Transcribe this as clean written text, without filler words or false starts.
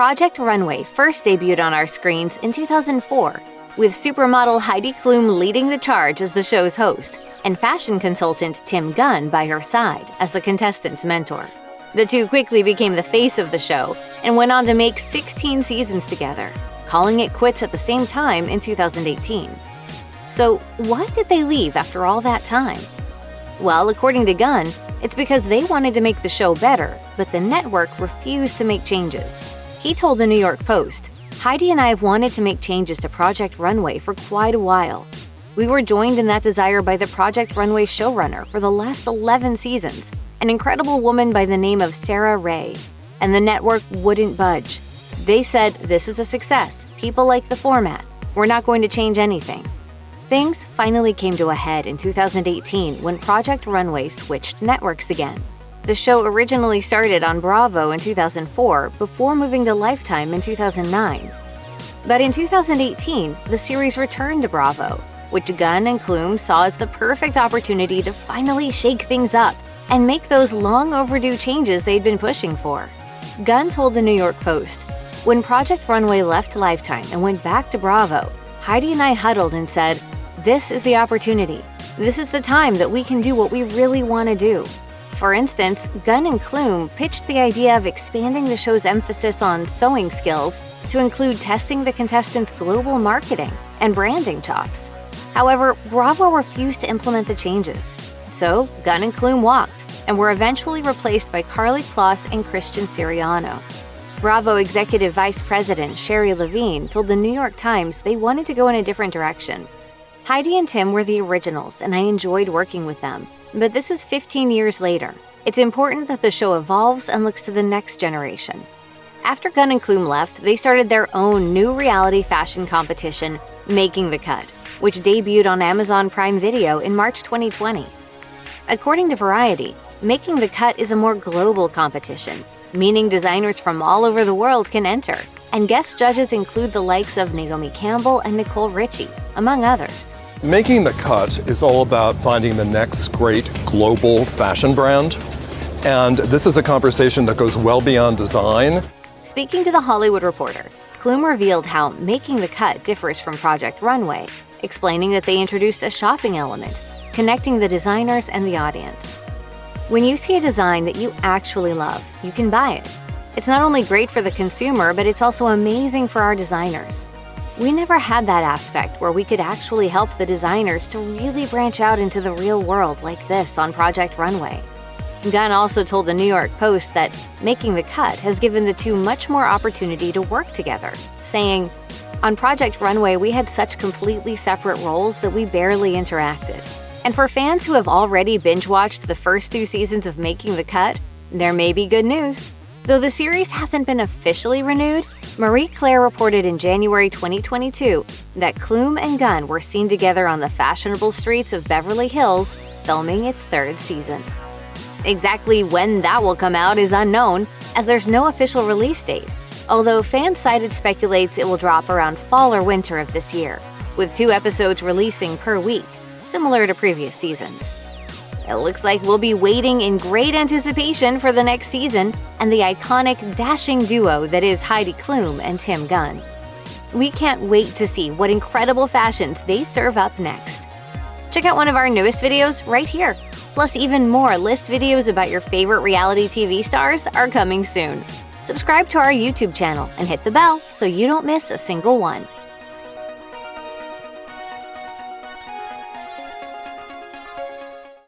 Project Runway first debuted on our screens in 2004, with supermodel Heidi Klum leading the charge as the show's host, and fashion consultant Tim Gunn by her side as the contestant's mentor. The two quickly became the face of the show and went on to make 16 seasons together, calling it quits at the same time in 2018. So why did they leave after all that time? Well, according to Gunn, it's because they wanted to make the show better, but the network refused to make changes. He told the New York Post, "Heidi and I have wanted to make changes to Project Runway for quite a while. We were joined in that desire by the Project Runway showrunner for the last 11 seasons, an incredible woman by the name of Sarah Ray, and the network wouldn't budge. They said, this is a success, people like the format, we're not going to change anything." Things finally came to a head in 2018 when Project Runway switched networks again. The show originally started on Bravo in 2004 before moving to Lifetime in 2009. But in 2018, the series returned to Bravo, which Gunn and Klum saw as the perfect opportunity to finally shake things up and make those long overdue changes they'd been pushing for. Gunn told the New York Post, "When Project Runway left Lifetime and went back to Bravo, Heidi and I huddled and said, this is the opportunity. This is the time that we can do what we really want to do." For instance, Gunn and Klum pitched the idea of expanding the show's emphasis on sewing skills to include testing the contestants' global marketing and branding chops. However, Bravo refused to implement the changes. So, Gunn and Klum walked and were eventually replaced by Karlie Kloss and Christian Siriano. Bravo Executive Vice President Sherry Levine told the New York Times they wanted to go in a different direction. "Heidi and Tim were the originals, and I enjoyed working with them. But this is 15 years later. It's important that the show evolves and looks to the next generation." After Gunn and Klum left, they started their own new reality fashion competition, Making the Cut, which debuted on Amazon Prime Video in March 2020. According to Variety, Making the Cut is a more global competition, meaning designers from all over the world can enter, and guest judges include the likes of Naomi Campbell and Nicole Richie, among others. Making the Cut is all about finding the next great global fashion brand, and this is a conversation that goes well beyond design. Speaking to The Hollywood Reporter, Klum revealed how Making the Cut differs from Project Runway, explaining that they introduced a shopping element, connecting the designers and the audience. "When you see a design that you actually love, you can buy it. It's not only great for the consumer, but it's also amazing for our designers. We never had that aspect where we could actually help the designers to really branch out into the real world like this on Project Runway." Gunn also told the New York Post that Making the Cut has given the two much more opportunity to work together, saying, "On Project Runway, we had such completely separate roles that we barely interacted. And for fans who have already binge-watched the first 2 seasons of Making the Cut, there may be good news. Though the series hasn't been officially renewed, Marie Claire reported in January 2022 that Klum and Gunn were seen together on the fashionable streets of Beverly Hills, filming its 3rd season. Exactly when that will come out is unknown, as there's no official release date, although Fansided speculates it will drop around fall or winter of this year, with 2 episodes releasing per week, similar to previous seasons. It looks like we'll be waiting in great anticipation for the next season and the iconic, dashing duo that is Heidi Klum and Tim Gunn. We can't wait to see what incredible fashions they serve up next. Check out one of our newest videos right here. Plus, even more list videos about your favorite reality TV stars are coming soon. Subscribe to our YouTube channel and hit the bell so you don't miss a single one.